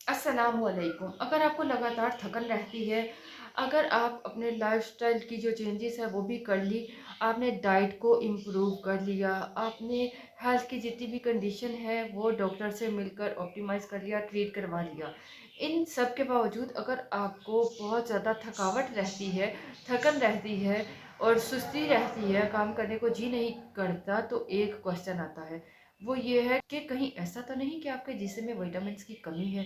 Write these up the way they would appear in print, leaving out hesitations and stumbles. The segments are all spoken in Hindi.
अस्सलामुअलैकुम। अगर आपको लगातार थकन रहती है, अगर आप अपने लाइफ़स्टाइल की जो चेंजेस है वो भी कर ली, आपने डाइट को इम्प्रूव कर लिया, आपने हेल्थ की जितनी भी कंडीशन है वो डॉक्टर से मिलकर ऑप्टिमाइज़ कर लिया, ट्रीट करवा लिया। इन सब के बावजूद अगर आपको बहुत ज़्यादा थकावट रहती है, थकन रहती है और सुस्ती रहती है, काम करने को जी नहीं करता, तो एक क्वेश्चन आता है, वो ये है कि कहीं ऐसा तो नहीं कि आपके जिस्म में विटामिन्स की कमी है,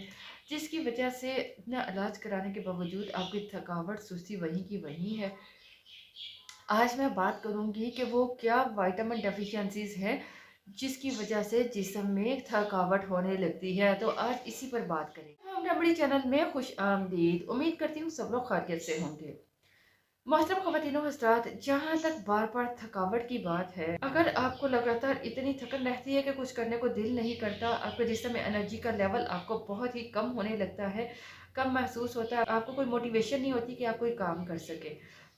जिसकी वजह से इतना इलाज कराने के बावजूद आपकी थकावट सुस्ती वहीं की वहीं है। आज मैं बात करूंगी कि वो क्या विटामिन डेफिशिएंसीज हैं जिसकी वजह से जिस्म में थकावट होने लगती है। तो आज इसी पर बात करेंगे। हम रबड़ी चैनल में खुश आमदीद। उम्मीद करती हूँ सब लोग खैरियत से होंगे। मोहतरम ख़वातीनो हज़रात, जहाँ तक बार बार थकावट की बात है, अगर आपको लगातार इतनी थकन रहती है कि कुछ करने को दिल नहीं करता, आपके जिस्म में एनर्जी का लेवल आपको बहुत ही कम होने लगता है, कम महसूस होता है, आपको कोई मोटिवेशन नहीं होती कि आप कोई काम कर सके।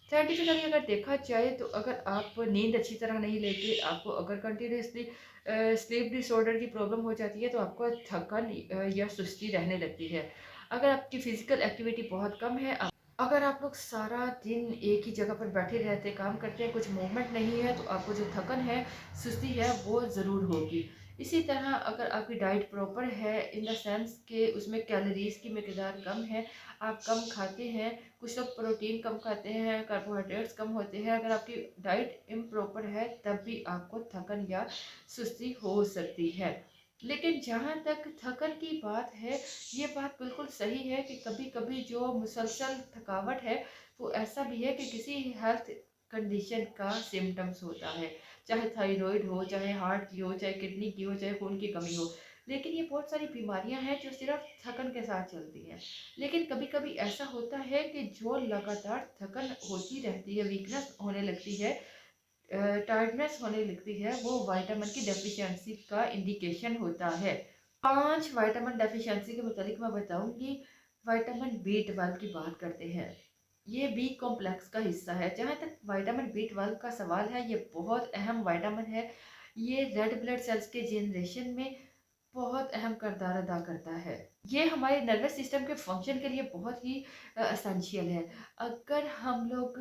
साइंटिफिकली अगर देखा जाए तो अगर आप नींद अच्छी तरह नहीं लेते, आपको अगर कंटिन्यूसली स्लीप डिसऑर्डर की प्रॉब्लम हो जाती है, तो आपको थकन या सुस्ती रहने लगती है। अगर आपकी फ़िज़िकल एक्टिविटी बहुत कम है, अगर आप लोग सारा दिन एक ही जगह पर बैठे रहते, काम करते हैं, कुछ मूवमेंट नहीं है, तो आपको जो थकन है, सुस्ती है, वो ज़रूर होगी। इसी तरह अगर आपकी डाइट प्रॉपर है इन द सेंस कि उसमें कैलोरीज़ की मिकदार कम है, आप कम खाते हैं, कुछ लोग प्रोटीन कम खाते हैं, कार्बोहाइड्रेट्स कम होते हैं, अगर आपकी डाइट इम्प्रॉपर है, तब भी आपको थकन या सुस्ती हो सकती है। लेकिन जहाँ तक थकन की बात है, ये बात बिल्कुल सही है कि कभी-कभी जो मुसलसल थकावट है, वो ऐसा भी है कि किसी हेल्थ कंडीशन का सिम्पटम्स होता है। चाहे थायराइड हो, चाहे हार्ट की हो, चाहे किडनी की हो, चाहे खून की कमी हो। लेकिन ये बहुत सारी बीमारियां हैं जो सिर्फ थकन के साथ चलती हैं। लेकिन कभी-कभी ऐसा होता है कि जो लगातार थकन होती रहती है, वीकनेस होने लगती है, टायर्डनेस होने लगती है, वो विटामिन की डेफिशिएंसी का इंडिकेशन होता है। 5 विटामिन डेफिशिएंसी के मुतालिक मैं बताऊंगी। विटामिन बी 12 की बात करते हैं। ये बी कॉम्प्लेक्स का हिस्सा है। जहाँ तक विटामिन बी 12 का सवाल है, ये बहुत अहम विटामिन है। ये रेड ब्लड सेल्स के जनरेशन में बहुत अहम किरदार अदा करता है। ये हमारे नर्वस सिस्टम के फंक्शन के लिए बहुत ही एसेंशियल है। अगर हम लोग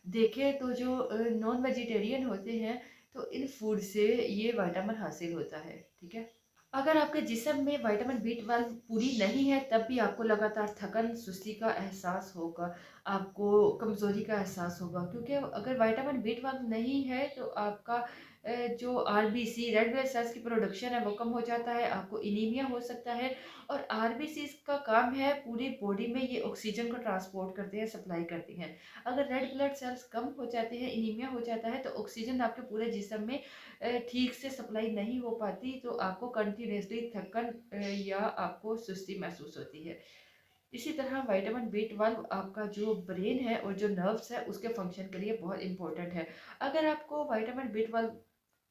देखें तो जो नॉन वेजिटेरियन होते हैं, तो इन फूड से ये विटामिन हासिल होता है। ठीक है। अगर आपके जिस्म में विटामिन बी 12 पूरी नहीं है, तब भी आपको लगातार थकन सुस्ती का एहसास होगा, आपको कमज़ोरी का एहसास होगा, क्योंकि अगर विटामिन बी 12 नहीं है तो आपका जो आरबीसी रेड ब्लड सेल्स की प्रोडक्शन है वो कम हो जाता है, आपको इनीमिया हो सकता है। और आरबीसी का काम है पूरी बॉडी में ये ऑक्सीजन को ट्रांसपोर्ट करते हैं, सप्लाई करती हैं। अगर रेड ब्लड सेल्स कम हो जाते हैं, इनीमिया हो जाता है, तो ऑक्सीजन आपके पूरे जिस्म में ठीक से सप्लाई नहीं हो पाती, तो आपको कंटिन्यूसली थकन या आपको सुस्ती महसूस होती है। इसी तरह विटामिन बी 12 आपका जो ब्रेन है और जो नर्व्स है उसके फंक्शन के लिए बहुत इंपॉर्टेंट है। अगर आपको विटामिन बी 12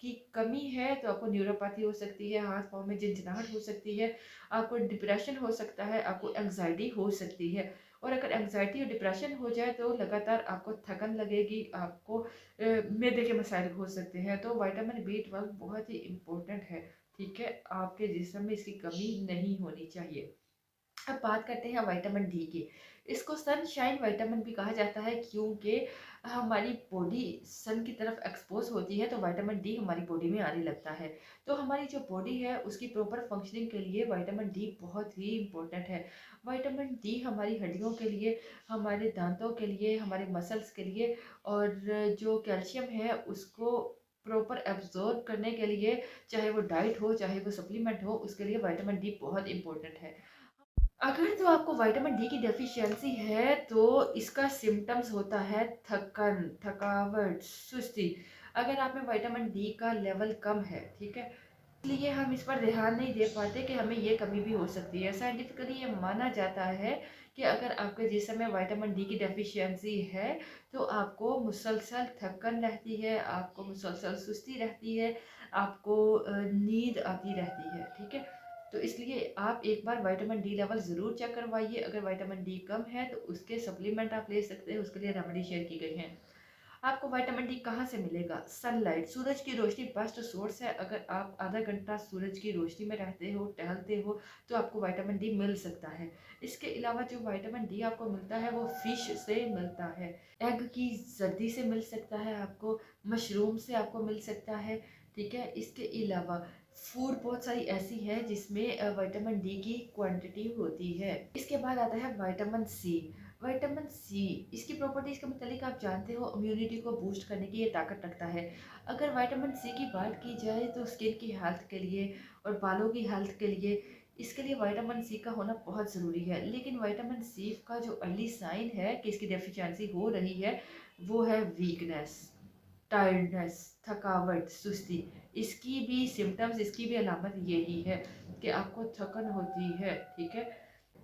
की कमी है, तो आपको न्यूरोपैथी हो सकती है, हाथ पाँव में झंझनाहट हो सकती है, आपको डिप्रेशन हो सकता है, आपको एंग्जाइटी हो सकती है। और अगर एंग्जाइटी और डिप्रेशन हो जाए तो लगातार आपको थकन लगेगी, आपको मैदे के मसाइल हो सकते हैं। तो विटामिन बी 12 बहुत ही इम्पोर्टेंट है। ठीक है, आपके जिस्म में इसकी कमी नहीं होनी चाहिए। अब बात करते हैं विटामिन डी की। इसको सनशाइन विटामिन भी कहा जाता है, क्योंकि हमारी बॉडी सन की तरफ एक्सपोज होती है, तो विटामिन डी हमारी बॉडी में आने लगता है। तो हमारी जो बॉडी है उसकी प्रॉपर फंक्शनिंग के लिए विटामिन डी बहुत ही इम्पोर्टेंट है। विटामिन डी हमारी हड्डियों के लिए, हमारे दांतों के लिए, हमारे मसल्स के लिए, और जो कैल्शियम है उसको प्रॉपर एब्जॉर्ब करने के लिए, चाहे वो डाइट हो चाहे वो सप्लीमेंट हो, उसके लिए विटामिन डी बहुत इंपॉर्टेंट है। अगर तो आपको विटामिन डी की डेफिशिएंसी है, तो इसका सिम्टम्स होता है थकन, थकावट, सुस्ती। अगर आप में विटामिन डी का लेवल कम है, ठीक है, इसलिए हम इस पर ध्यान नहीं दे पाते कि हमें ये कमी भी हो सकती है। साइंटिफिकली ये माना जाता है कि अगर आपके जिस्म में विटामिन डी की डेफिशिएंसी है, तो आपको मुसलसल थकन रहती है, आपको मुसलसल सुस्ती रहती है, आपको नींद आती रहती है। ठीक है, तो इसलिए आप एक बार विटामिन डी लेवल ज़रूर चेक करवाइए। अगर विटामिन डी कम है तो उसके सप्लीमेंट आप ले सकते हैं, उसके लिए रेमेडी शेयर की गई हैं। आपको विटामिन डी कहाँ से मिलेगा? सनलाइट, सूरज की रोशनी बेस्ट सोर्स है। अगर आप आधा घंटा सूरज की रोशनी में रहते हो, टहलते हो, तो आपको विटामिन डी मिल सकता है। इसके अलावा जो विटामिन डी आपको मिलता है वो फिश से मिलता है, एग की जर्दी से मिल सकता है आपको, मशरूम से आपको मिल सकता है। ठीक है, इसके अलावा फूड बहुत सारी ऐसी है जिसमें विटामिन डी की क्वांटिटी होती है। इसके बाद आता है विटामिन सी। विटामिन सी, इसकी प्रॉपर्टीज के मुतालिक आप जानते हो इम्यूनिटी को बूस्ट करने की ये ताकत रखता है। अगर विटामिन सी की बात की जाए तो स्किन की हेल्थ के लिए और बालों की हेल्थ के लिए इसके लिए विटामिन सी का होना बहुत ज़रूरी है। लेकिन विटामिन सी का जो अर्ली साइन है कि इसकी डेफिशिएंसी हो रही है वो है वीकनेस, टायर्डनेस, थकावट, सुस्ती। इसकी भी सिम्टम्स, इसकी भी अलामत यही है कि आपको थकन होती है। ठीक है,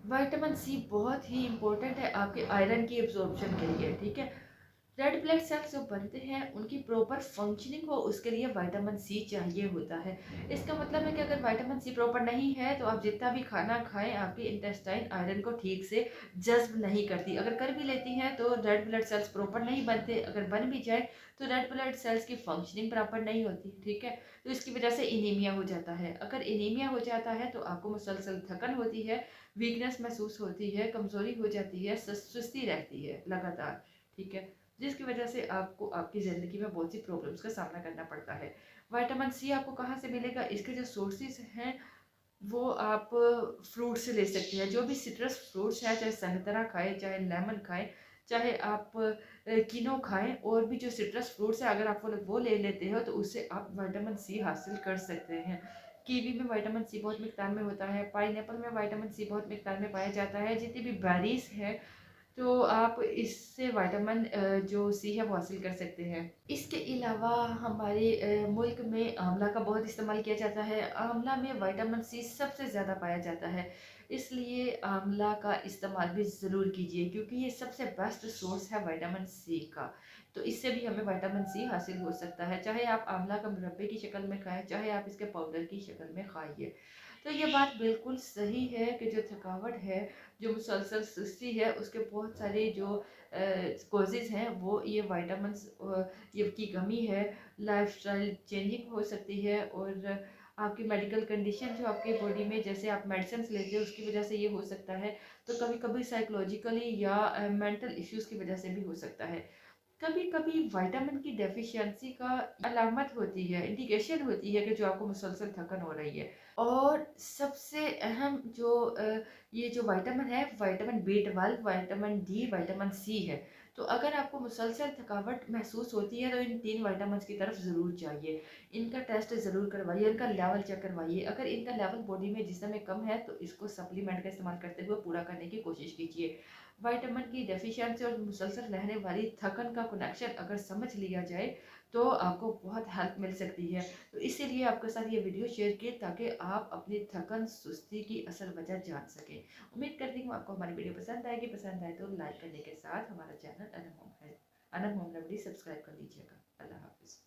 विटामिन सी बहुत ही इम्पोर्टेंट है आपके आयरन की एब्जॉर्प्शन के लिए। ठीक है, रेड ब्लड सेल्स जो बनते हैं उनकी प्रॉपर फंक्शनिंग हो उसके लिए विटामिन सी चाहिए होता है। इसका मतलब है कि अगर विटामिन सी प्रॉपर नहीं है तो आप जितना भी खाना खाएं आपकी इंटेस्टाइन आयरन को ठीक से जज्ब नहीं करती। अगर कर भी लेती हैं तो रेड ब्लड सेल्स प्रॉपर नहीं बनते, अगर बन भी जाए तो रेड ब्लड सेल्स की फंक्शनिंग प्रॉपर नहीं होती। ठीक है, तो इसकी वजह से इनीमिया हो जाता है। अगर इनीमिया हो जाता है तो आपको मुसलसल थकन होती है, वीकनेस महसूस होती है, कमजोरी हो जाती है, सुस्ती रहती है लगातार। ठीक है, जिसकी वजह से आपको आपकी ज़िंदगी में बहुत सी प्रॉब्लम्स का सामना करना पड़ता है। विटामिन सी आपको कहाँ से मिलेगा? इसके जो सोर्सेज हैं वो आप फ्रूट से ले सकते हैं। जो भी सिट्रस फ्रूट्स हैं, चाहे संतरा खाएं, चाहे लेमन खाएं, चाहे आप किनो खाएं, और भी जो सिट्रस फ्रूट्स हैं अगर आप वो ले लेते हो तो उससे आप विटामिन सी हासिल कर सकते हैं। कीवी में विटामिन सी बहुत मिकदार में होता है, पाइनएप्पल में विटामिन सी बहुत मिकदार में पाया जाता है। जितनी भी बेरीज हैं तो आप इससे विटामिन जो सी है वो हासिल कर सकते हैं। इसके अलावा हमारे मुल्क में आंवला का बहुत इस्तेमाल किया जाता है। आंवला में विटामिन सी सबसे ज़्यादा पाया जाता है, इसलिए आंवला का इस्तेमाल भी ज़रूर कीजिए क्योंकि ये सबसे बेस्ट सोर्स है विटामिन सी का। तो इससे भी हमें विटामिन सी हासिल हो सकता है, चाहे आप आंवला का मुरब्बे की शक्ल में खाएं, चाहे आप इसके पाउडर की शक्ल में खाइए। तो ये बात बिल्कुल सही है कि जो थकावट है, जो मुसलसल सुस्ती है, उसके बहुत सारे जो कॉजेज़ हैं वो ये विटामिन्स ये की कमी है। लाइफस्टाइल चेंजिंग हो सकती है और आपकी मेडिकल कंडीशन जो आपके बॉडी में, जैसे आप मेडिसिन लेते हो उसकी वजह से ये हो सकता है। तो कभी कभी साइकोलॉजिकली या मेंटल इश्यूज़ की वजह से भी हो सकता है। कभी कभी विटामिन की डेफिशिएंसी का अलामत होती है, इंडिकेशन होती है कि जो आपको मुसलसल थकन हो रही है। और सबसे अहम जो ये जो विटामिन है, vitamin B 12, vitamin D, vitamin C है। तो अगर आपको मुसलसल थकावट महसूस होती है तो इन 3 विटामिन की तरफ ज़रूर चाहिए। इनका टेस्ट ज़रूर करवाइए, इनका लेवल चेक करवाइए। अगर इनका लेवल बॉडी में जिस समय कम है तो इसको सप्लीमेंट का इस्तेमाल करते हुए पूरा करने की कोशिश कीजिए। विटामिन की डेफिशिएंसी और मुसलसल रहने वाली थकन का कनेक्शन अगर समझ लिया जाए तो आपको बहुत हेल्प मिल सकती है। तो इसीलिए आपके साथ ये वीडियो शेयर की ताकि आप अपनी थकन सुस्ती की असल वजह जान सकें। उम्मीद करती हूँ आपको हमारी वीडियो पसंद आएगी। पसंद आए तो लाइक करने के साथ हमारा channel Anam home remedy subscribe कर लीजिएगा। अल्लाह हाफिज़।